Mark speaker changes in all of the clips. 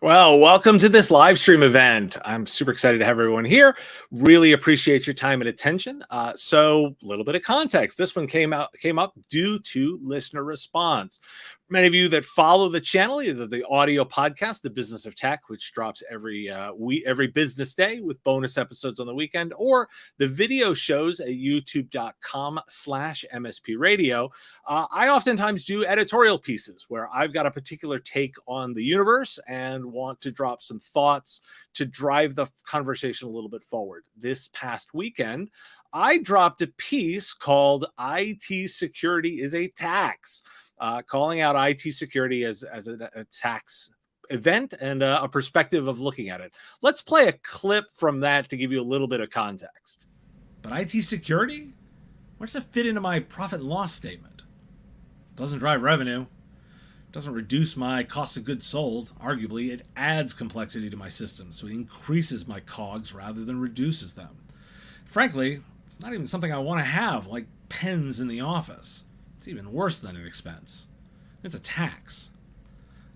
Speaker 1: Well, welcome to this live stream event. I'm super excited to have everyone here. Really appreciate your time and attention. So, a little bit of context. This one came up due to listener response. Many of you that follow the channel, either the audio podcast, The Business of Tech, which drops every business day with bonus episodes on the weekend, or the video shows at youtube.com/MSP radio. I oftentimes do editorial pieces where I've got a particular take on the universe and want to drop some thoughts to drive the conversation a little bit forward. This past weekend, I dropped a piece called IT Security is a Tax, calling out IT security as a tax event and a perspective of looking at it. Let's play a clip from that to give you a little bit of context. But IT security? Where does it fit into my profit and loss statement? Doesn't drive revenue. Doesn't reduce my cost of goods sold. Arguably, it adds complexity to my system, so it increases my COGS rather than reduces them. Frankly, it's not even something I want to have, like pens in the office. It's even worse than an expense. It's a tax.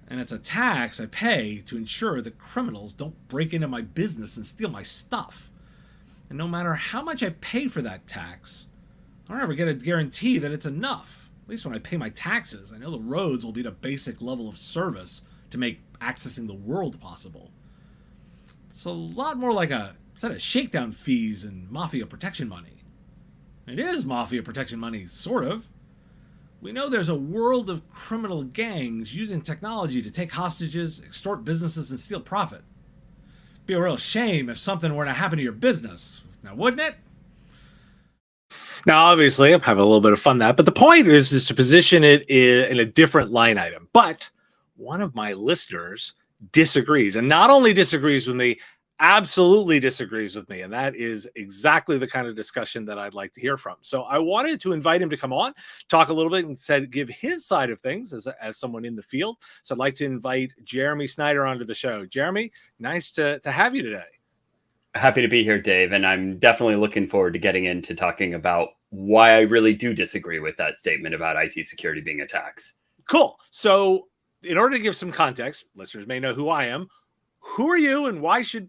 Speaker 1: And it's a tax I pay to ensure that criminals don't break into my business and steal my stuff. And no matter how much I pay for that tax, I don't ever get a guarantee that it's enough. At least when I pay my taxes, I know the roads will be at a basic level of service to make accessing the world possible. It's a lot more like a set of shakedown fees and mafia protection money. It is mafia protection money, sort of. We know there's a world of criminal gangs using technology to take hostages, extort businesses, and steal profit. Be a real shame if something were to happen to your business. Now, wouldn't it? Now, obviously, I'm having a little bit of fun with that, but the point is to position it in a different line item. But one of my listeners disagrees, and not only disagrees with me, absolutely disagrees with me. And that is exactly the kind of discussion that I'd like to hear from. So I wanted to invite him to come on, talk a little bit, and give his side of things as someone in the field. So I'd like to invite Jeremy Snyder onto the show. Jeremy, nice to have you today.
Speaker 2: Happy to be here, Dave. And I'm definitely looking forward to getting into talking about why I really do disagree with that statement about IT security being a tax.
Speaker 1: Cool. So in order to give some context, listeners may know who I am. Who are you, and why should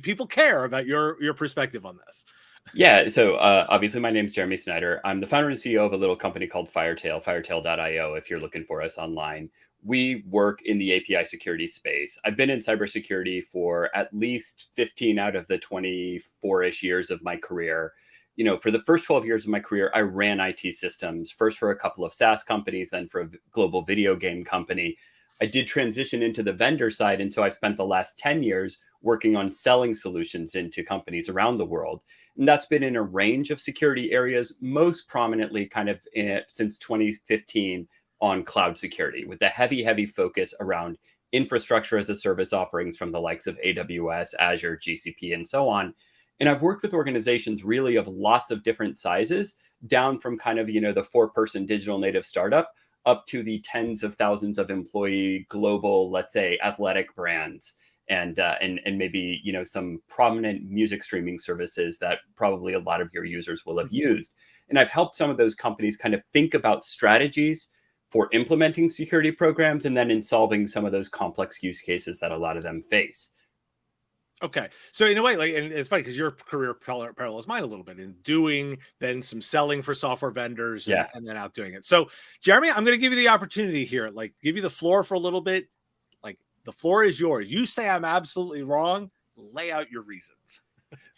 Speaker 1: people care about your perspective on this?
Speaker 2: Yeah, so obviously my name is Jeremy Snyder. I'm the founder and CEO of a little company called firetail.io if you're looking for us online. We work in the API security space. I've been in cybersecurity for at least 15 out of the 24-ish years of my career. You know, for the first 12 years of my career, I ran IT systems, first for a couple of SaaS companies, then for a global video game company. I did transition into the vendor side, and so I've spent the last 10 years working on selling solutions into companies around the world. And that's been in a range of security areas, most prominently kind of since 2015 on cloud security, with a heavy focus around infrastructure as a service offerings from the likes of AWS, Azure, GCP, and so on. And I've worked with organizations really of lots of different sizes, down from kind of, you know, the 4-person digital native startup up to the tens of thousands of employee global, let's say, athletic brands, and maybe, you know, some prominent music streaming services that probably a lot of your users will have used. And I've helped some of those companies kind of think about strategies for implementing security programs and then in solving some of those complex use cases that a lot of them face.
Speaker 1: Okay. So in a way, like, and it's funny because your career parallels mine a little bit in doing then some selling for software vendors and then out doing it. So Jeremy, I'm going to give you the opportunity here, like give you the floor for a little bit. Like the floor is yours. You say I'm absolutely wrong. Lay out your reasons.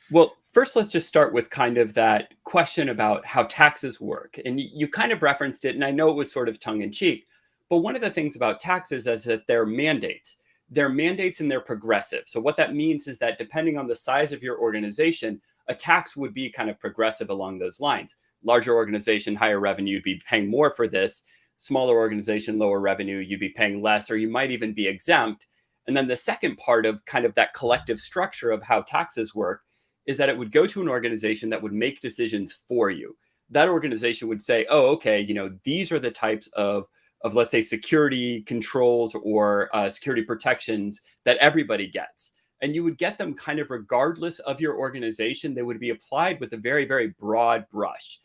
Speaker 2: Well, first, let's just start with kind of that question about how taxes work. And you kind of referenced it, and I know it was sort of tongue in cheek, but one of the things about taxes is that they're mandates. They're mandates and they're progressive. So what that means is that depending on the size of your organization, a tax would be kind of progressive along those lines. Larger organization, higher revenue, you'd be paying more for this. Smaller organization, lower revenue, you'd be paying less, or you might even be exempt. And then the second part of kind of that collective structure of how taxes work is that it would go to an organization that would make decisions for you. That organization would say, oh, okay, you know, these are the types of let's say, security controls or security protections that everybody gets. And you would get them kind of regardless of your organization. They would be applied with a very broad brush,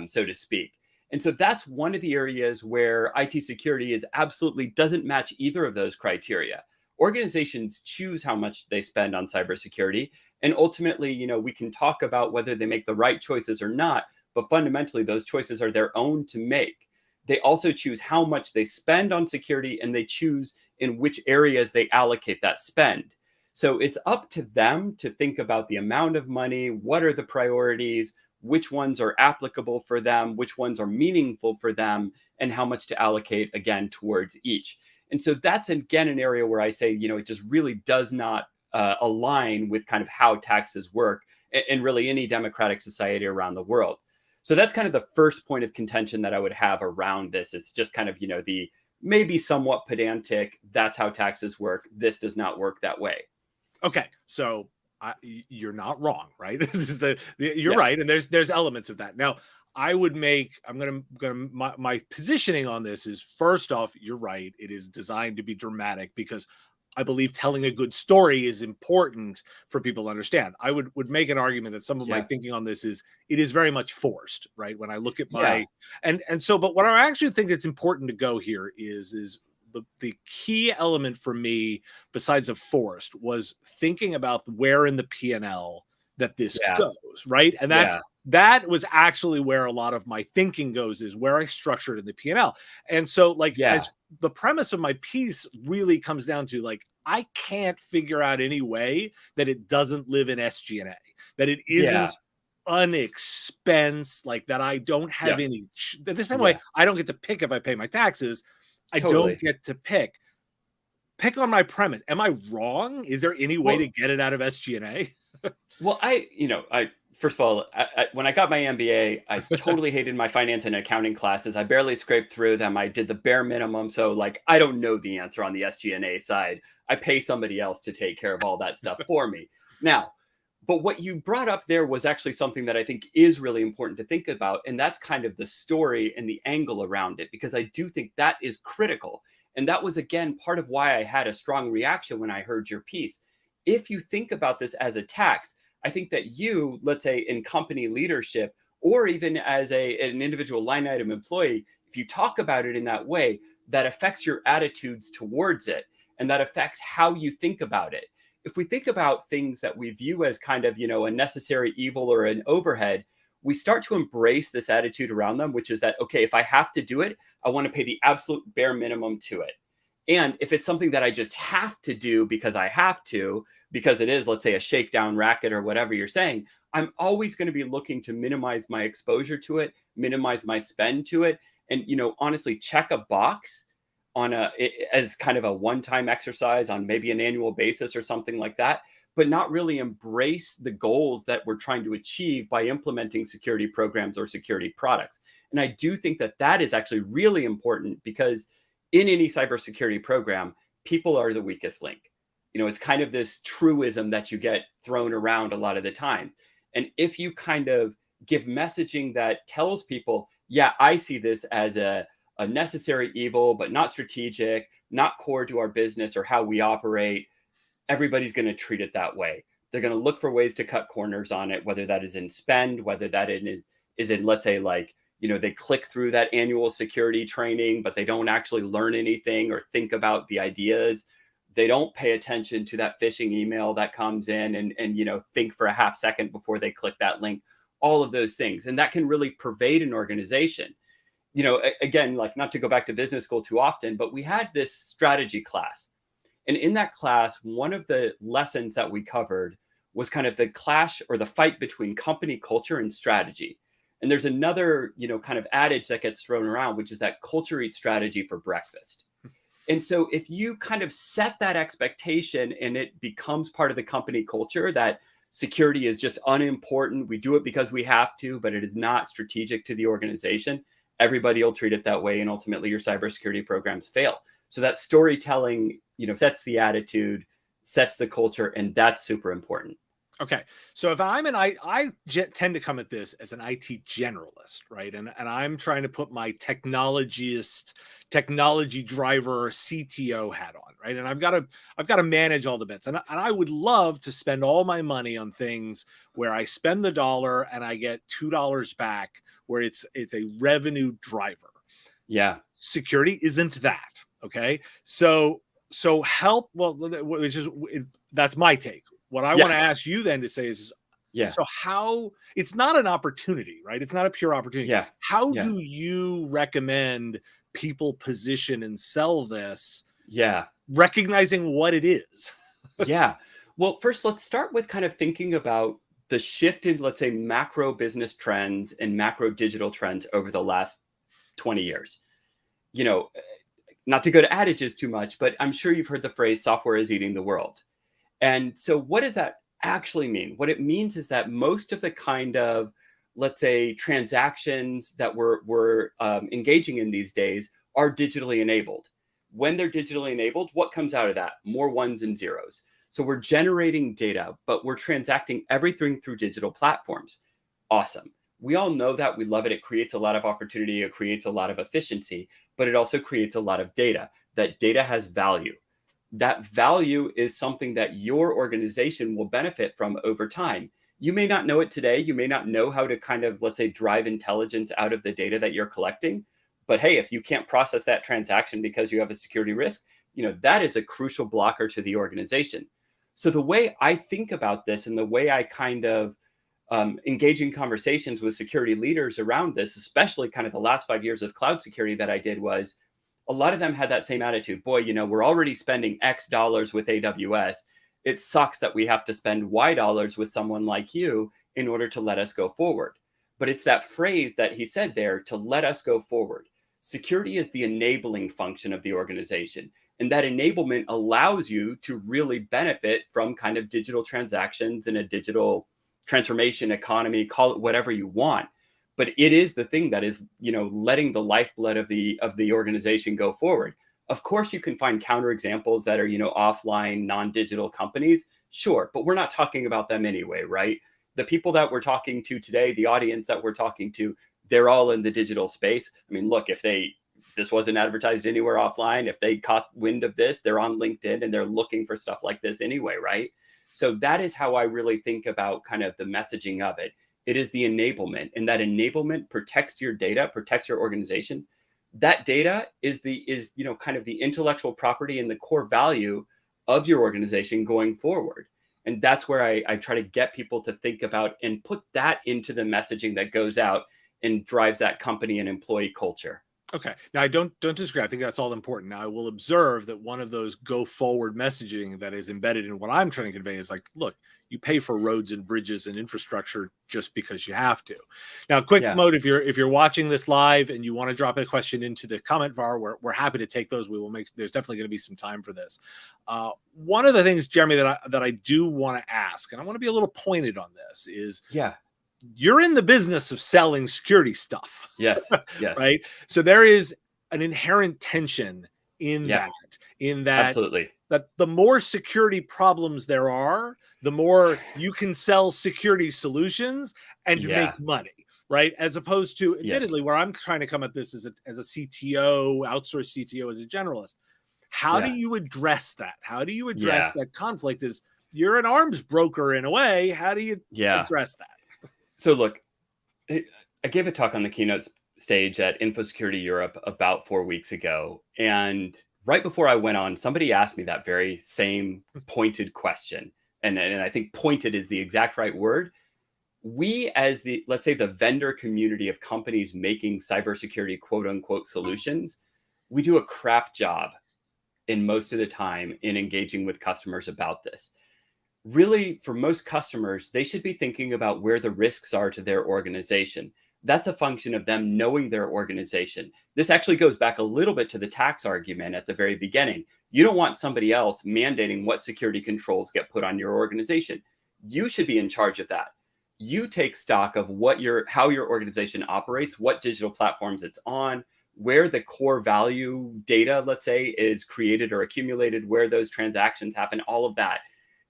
Speaker 2: so to speak. And so that's one of the areas where IT security is absolutely doesn't match either of those criteria. organizations choose how much they spend on cybersecurity. And ultimately, we can talk about whether they make the right choices or not, but fundamentally, those choices are their own to make. They also choose how much they spend on security, and they choose in which areas they allocate that spend. So it's up to them to think about the amount of money, what are the priorities, which ones are applicable for them, which ones are meaningful for them, and how much to allocate again towards each. And so that's again an area where I say, it just really does not align with kind of how taxes work in really any democratic society around the world. So that's kind of the first point of contention that I would have around this. It's just kind of, the maybe somewhat pedantic, that's how taxes work. This does not work that way.
Speaker 1: Okay, so you're not wrong, right? This is you're right, and there's elements of that. Now, my positioning on this is, first off, you're right. It is designed to be dramatic because I believe telling a good story is important for people to understand. I would make an argument that some of my
Speaker 2: Yeah.
Speaker 1: thinking on this is it is very much forced, right? When I look at
Speaker 2: Yeah.
Speaker 1: but what I actually think that's important to go here is the key element for me, besides of forced, was thinking about where in the P&L that this
Speaker 2: Yeah.
Speaker 1: goes, right? And
Speaker 2: Yeah.
Speaker 1: that was actually where a lot of my thinking goes, is where I structured in the P&L. And so, like,
Speaker 2: Yeah.
Speaker 1: as the premise of my piece really comes down to, like, I can't figure out any way that it doesn't live in SG&A, that it
Speaker 2: Yeah.
Speaker 1: isn't an expense, like that I don't have
Speaker 2: Yeah.
Speaker 1: any, the same way
Speaker 2: Yeah.
Speaker 1: I don't get to pick if I pay my taxes. I don't
Speaker 2: Totally.
Speaker 1: get to pick on my premise. Am I wrong? Is there any way to
Speaker 2: Well,
Speaker 1: get it out of SG&A?
Speaker 2: well, I first of all, when I got my MBA, I totally hated my finance and accounting classes. I barely scraped through them. I did the bare minimum. So, like, I don't know the answer on the SG&A side. I pay somebody else to take care of all that stuff for me. Now, but what you brought up there was actually something that I think is really important to think about. And that's kind of the story and the angle around it, because I do think that is critical. And that was, again, part of why I had a strong reaction when I heard your piece. If you think about this as a tax, I think that you, let's say in company leadership, or even as an individual line item employee, if you talk about it in that way, that affects your attitudes towards it, and that affects how you think about it. If we think about things that we view as kind of, a necessary evil or an overhead, we start to embrace this attitude around them, which is that, okay, if I have to do it, I want to pay the absolute bare minimum to it. And if it's something that I just have to do because I have to, because it is, let's say, a shakedown racket or whatever you're saying, I'm always going to be looking to minimize my exposure to it, minimize my spend to it, and, honestly, check a box as kind of a one-time exercise on maybe an annual basis or something like that, but not really embrace the goals that we're trying to achieve by implementing security programs or security products. And I do think that that is actually really important, because in any cybersecurity program, people are the weakest link. It's kind of this truism that you get thrown around a lot of the time. And if you kind of give messaging that tells people, yeah, I see this as a necessary evil, but not strategic, not core to our business or how we operate, everybody's going to treat it that way. They're going to look for ways to cut corners on it, whether that is in spend, whether that is in, let's say, like, they click through that annual security training, but they don't actually learn anything or think about the ideas. They don't pay attention to that phishing email that comes in and think for a half second before they click that link, all of those things. And that can really pervade an organization. Again, like, not to go back to business school too often, but we had this strategy class. And in that class, one of the lessons that we covered was kind of the clash or the fight between company culture and strategy. And there's another, kind of adage that gets thrown around, which is that culture eats strategy for breakfast. And so if you kind of set that expectation and it becomes part of the company culture that security is just unimportant, we do it because we have to, but it is not strategic to the organization, everybody will treat it that way. And ultimately your cybersecurity programs fail. So that storytelling, sets the attitude, sets the culture, and that's super important.
Speaker 1: Okay, so if tend to come at this as an IT generalist, right? And I'm trying to put my technology driver, CTO hat on, right? And I've got to manage all the bits, and I would love to spend all my money on things where I spend the dollar and I get $2 back, where it's a revenue driver.
Speaker 2: Yeah.
Speaker 1: Security isn't that. Okay, so So help, well, which is, that's my take. What I want to
Speaker 2: Yeah.
Speaker 1: ask you then to say is,
Speaker 2: Yeah.
Speaker 1: so how, it's not an opportunity, right? It's not a pure opportunity.
Speaker 2: Yeah.
Speaker 1: How
Speaker 2: Yeah.
Speaker 1: do you recommend people position and sell this,
Speaker 2: Yeah.
Speaker 1: recognizing what it is?
Speaker 2: Yeah. Well, first, let's start with kind of thinking about the shift in, let's say, macro business trends and macro digital trends over the last 20 years. You know, not to go to adages too much, but I'm sure you've heard the phrase software is eating the world. And so, what does that actually mean? What it means is that most of the kind of, let's say, transactions that we're engaging in these days are digitally enabled. When they're digitally enabled, what comes out of that? More ones and zeros. So we're generating data, but we're transacting everything through digital platforms. Awesome. We all know that. We love it. It creates a lot of opportunity. It creates a lot of efficiency, but it also creates a lot of data. That data has value. That value is something that your organization will benefit from over time. You may not know it today. You may not know how to kind of, let's say, drive intelligence out of the data that you're collecting. But hey, if you can't process that transaction because you have a security risk, that is a crucial blocker to the organization. So the way I think about this and the way I kind of engage in conversations with security leaders around this, especially kind of the last 5 years of cloud security that I did, was a lot of them had that same attitude. Boy, we're already spending X dollars with AWS. It sucks that we have to spend Y dollars with someone like you in order to let us go forward. But it's that phrase that he said there, to let us go forward. Security is the enabling function of the organization. And that enablement allows you to really benefit from kind of digital transactions in a digital transformation economy, call it whatever you want. But it is the thing that is, letting the lifeblood of the organization go forward. Of course, you can find counterexamples that are, offline, non-digital companies. Sure, but we're not talking about them anyway, right? The people that we're talking to today, the audience that we're talking to, they're all in the digital space. I mean, look, if this wasn't advertised anywhere offline, if they caught wind of this, they're on LinkedIn and they're looking for stuff like this anyway, right? So that is how I really think about kind of the messaging of it. It is the enablement, and that enablement protects your data, protects your organization. That data is kind of the intellectual property and the core value of your organization going forward. And that's where I try to get people to think about and put that into the messaging that goes out and drives that company and employee culture.
Speaker 1: Okay. Now I don't disagree. I think that's all important. Now I will observe that one of those go forward messaging that is embedded in what I'm trying to convey is like, look, you pay for roads and bridges and infrastructure just because you have to. Now, quick
Speaker 2: Yeah.
Speaker 1: note: if you're watching this live and you want to drop a question into the comment bar, we're happy to take those. We will make. There's definitely going to be some time for this. One of the things, Jeremy, that I do want to ask, and I want to be a little pointed on this, is
Speaker 2: Yeah.
Speaker 1: you're in the business of selling security stuff.
Speaker 2: Yes. Yes.
Speaker 1: Right? So there is an inherent tension in
Speaker 2: Yeah.
Speaker 1: that
Speaker 2: Absolutely.
Speaker 1: that the more security problems there are, the more you can sell security solutions and
Speaker 2: Yeah.
Speaker 1: make money, right? As opposed to,
Speaker 2: Yes.
Speaker 1: admittedly, where I'm trying to come at this as a CTO, outsourced CTO, as a generalist. How do
Speaker 2: Yeah.
Speaker 1: you address that? How do you address
Speaker 2: Yeah.
Speaker 1: that conflict? Is you're an arms broker in a way. How do you
Speaker 2: Yeah.
Speaker 1: address that?
Speaker 2: So look, I gave a talk on the keynote stage at InfoSecurity Europe about 4 weeks ago. And right before I went on, somebody asked me that very same pointed question. And I think pointed is the exact right word. We, as let's say, the vendor community of companies making cybersecurity quote unquote solutions, we do a crap job in most of the time in engaging with customers about this. Really, for most customers, they should be thinking about where the risks are to their organization. That's a function of them knowing their organization. This actually goes back a little bit to the tax argument at the very beginning. You don't want somebody else mandating what security controls get put on your organization. You should be in charge of that. You take stock of how your organization operates, what digital platforms it's on, where the core value data, let's say, is created or accumulated, where those transactions happen, all of that.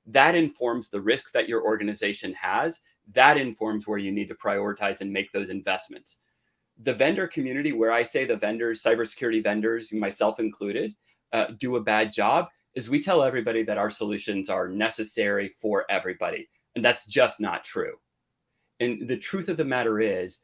Speaker 2: That informs the risks that your organization has. That informs where you need to prioritize and make those investments. The vendor community, where I say the vendors, cybersecurity vendors, myself included, do a bad job, is we tell everybody that our solutions are necessary for everybody. And that's just not true. And the truth of the matter is,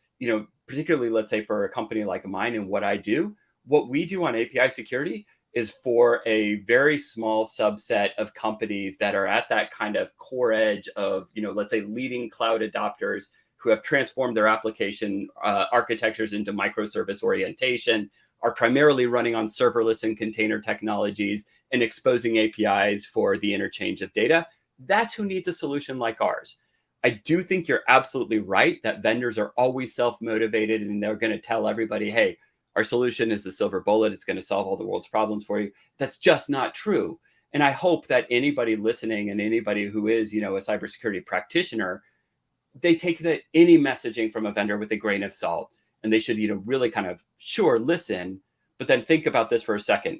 Speaker 2: particularly, let's say, for a company like mine and what I do, what we do on API security is for a very small subset of companies that are at that kind of core edge of, let's say leading cloud adopters who have transformed their application architectures into microservice orientation, are primarily running on serverless and container technologies and exposing APIs for the interchange of data. That's who needs a solution like ours. I do think you're absolutely right that vendors are always self-motivated and they're going to tell everybody, hey, our solution is the silver bullet. It's going to solve all the world's problems for you. That's just not true. And I hope that anybody listening and anybody who is, a cybersecurity practitioner, they take any messaging from a vendor with a grain of salt, and they should, really kind of, sure, listen, but then think about this for a second.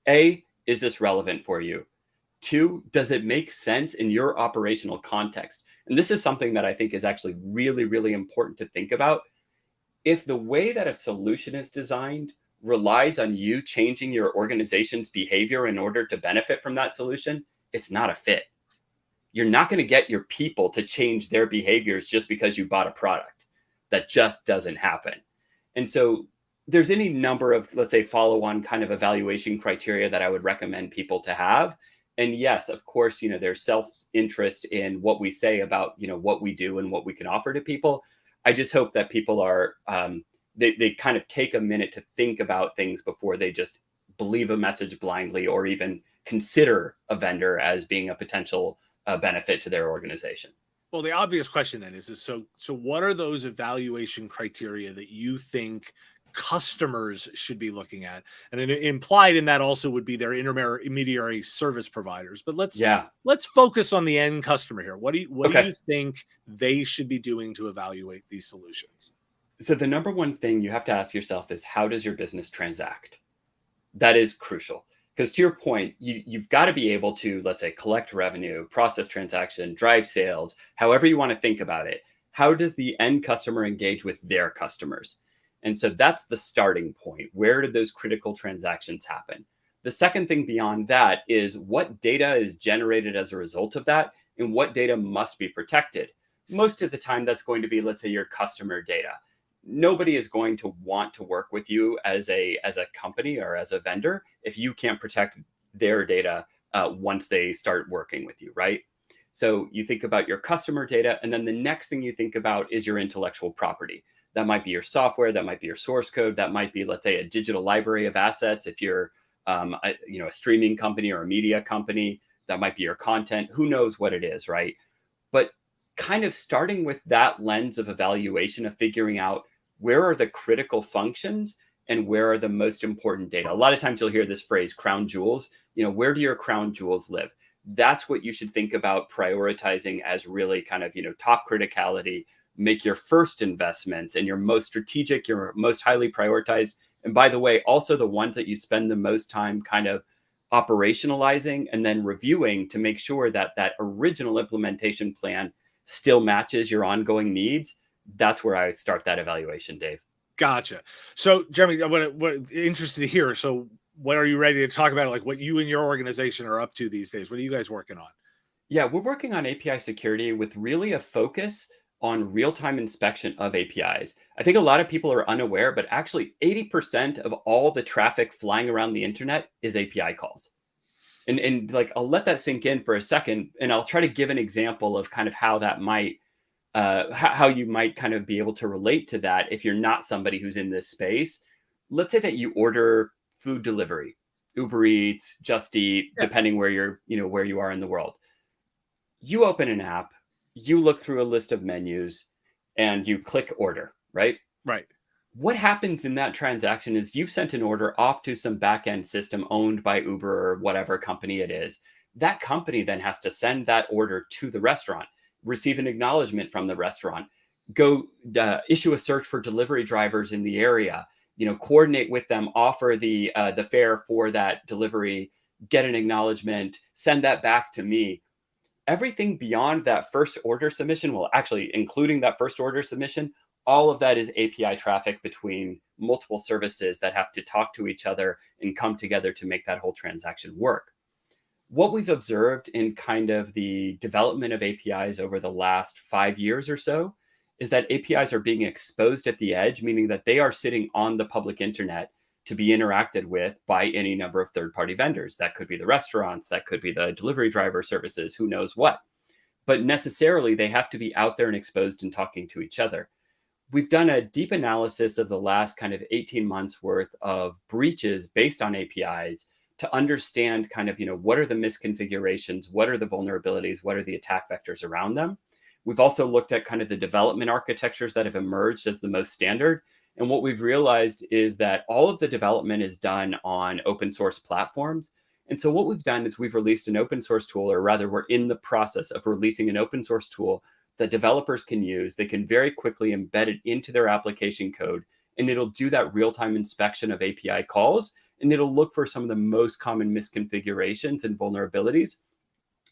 Speaker 2: A, is this relevant for you? 2, does it make sense in your operational context? And this is something that I think is actually really, really important to think about. If the way that a solution is designed relies on you changing your organization's behavior in order to benefit from that solution, it's not a fit. You're not going to get your people to change their behaviors just because you bought a product. That just doesn't happen. And so there's any number of, let's say, follow-on kind of evaluation criteria that I would recommend people to have. And yes, of course, there's self-interest in what we say about, what we do and what we can offer to people. I just hope that people are, they kind of take a minute to think about things before they just believe a message blindly or even consider a vendor as being a potential benefit to their organization.
Speaker 1: Well, the obvious question then is so what are those evaluation criteria that you think customers should be looking at? And implied in that also would be their intermediary service providers. But let's focus on the end customer here. What do you think they should be doing to evaluate these solutions?
Speaker 2: So the number one thing you have to ask yourself is, how does your business transact? That is crucial. Because to your point, you've got to be able to, let's say, collect revenue, process transaction, drive sales, however you want to think about it. How does the end customer engage with their customers? And so that's the starting point. Where did those critical transactions happen? The second thing beyond that is what data is generated as a result of that and what data must be protected. Most of the time, that's going to be, let's say, your customer data. Nobody is going to want to work with you as a company or as a vendor if you can't protect their data once they start working with you, right? So you think about your customer data, and then the next thing you think about is your intellectual property. That might be your software, that might be your source code, that might be, let's say, a digital library of assets. If you're a streaming company or a media company, that might be your content. Who knows what it is, right? But kind of starting with that lens of evaluation of figuring out where are the critical functions and where are the most important data. A lot of times you'll hear this phrase, crown jewels. Where do your crown jewels live? That's what you should think about prioritizing as really kind of, top criticality. Make your first investments and your most strategic, your most highly prioritized. And by the way, also the ones that you spend the most time kind of operationalizing and then reviewing to make sure that that original implementation plan still matches your ongoing needs. That's where I start that evaluation, Dave.
Speaker 1: Gotcha. So, Jeremy, what interested to hear. So, what are you ready to talk about? Like what you and your organization are up to these days? What are you guys working on?
Speaker 2: Yeah, we're working on API security with really a focus on real-time inspection of APIs. I think a lot of people are unaware, but actually 80% of all the traffic flying around the internet is API calls. And like, I'll let that sink in for a second, and I'll try to give an example of kind of how that might how you might kind of be able to relate to that if you're not somebody who's in this space. Let's say that you order food delivery, Uber Eats, Just Eat, depending where where you are in the world. You open an app, you look through a list of menus, and you click order, right?
Speaker 1: Right.
Speaker 2: What happens in that transaction is you've sent an order off to some back-end system owned by Uber or whatever company it is. That company then has to send that order to the restaurant, receive an acknowledgement from the restaurant, go issue a search for delivery drivers in the area, coordinate with them, offer the fare for that delivery, get an acknowledgement, send that back to me. Everything beyond that first order submission, well, actually, including that first order submission, all of that is API traffic between multiple services that have to talk to each other and come together to make that whole transaction work. What we've observed in kind of the development of APIs over the last 5 years or so is that APIs are being exposed at the edge, meaning that they are sitting on the public internet. to be interacted with by any number of third-party vendors. That could be the restaurants, that could be the delivery driver services, who knows what. But necessarily, they have to be out there and exposed and talking to each other. We've done a deep analysis of the last kind of 18 months worth of breaches based on APIs to understand kind of, what are the misconfigurations, what are the vulnerabilities, what are the attack vectors around them. We've also looked at kind of the development architectures that have emerged as the most standard. And what we've realized is that all of the development is done on open source platforms. And so what we've done is we've released an open source tool, or rather we're in the process of releasing an open source tool that developers can use. They can very quickly embed it into their application code, and it'll do that real-time inspection of API calls, and it'll look for some of the most common misconfigurations and vulnerabilities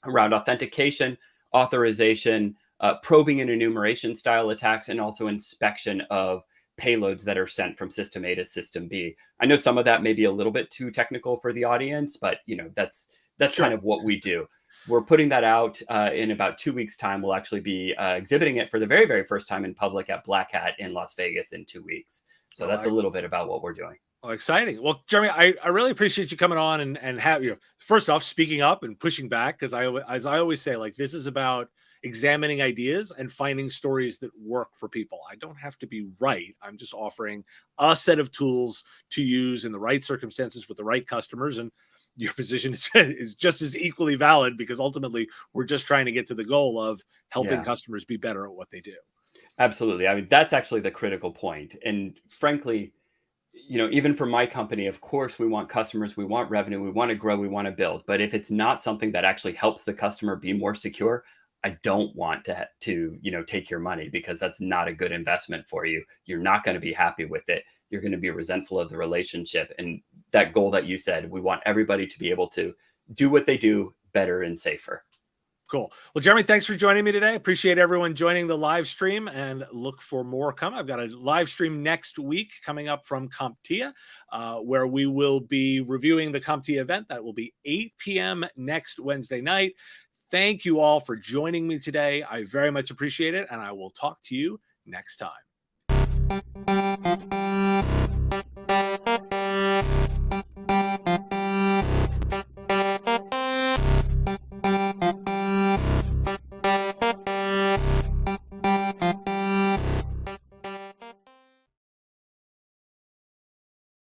Speaker 2: around authentication, authorization, probing and enumeration style attacks, and also inspection of payloads that are sent from system A to system B. I know some of that may be a little bit too technical for the audience, but that's sure. Kind of what we do. We're putting that out in about 2 weeks' time. We'll actually be exhibiting it for the very, very first time in public at Black Hat in Las Vegas in 2 weeks. So that's a little bit about what we're doing.
Speaker 1: Oh, exciting. Well, Jeremy, I really appreciate you coming on and have first off, speaking up and pushing back, because as I always say, like, this is about examining ideas and finding stories that work for people. I don't have to be right. I'm just offering a set of tools to use in the right circumstances with the right customers. And your position is just as equally valid, because ultimately we're just trying to get to the goal of helping customers be better at what they do.
Speaker 2: Absolutely. I mean, that's actually the critical point. And frankly, even for my company, of course, we want customers, we want revenue, we want to grow, we want to build. But if it's not something that actually helps the customer be more secure, I don't want to take your money, because that's not a good investment for you. You're not going to be happy with it. You're going to be resentful of the relationship. And that goal that you said, we want everybody to be able to do what they do better and safer.
Speaker 1: Cool. Well, Jeremy, thanks for joining me today. Appreciate everyone joining the live stream, and look for more coming. I've got a live stream next week coming up from CompTIA, where we will be reviewing the CompTIA event. That will be 8 p.m. next Wednesday night. Thank you all for joining me today. I very much appreciate it, and I will talk to you next time.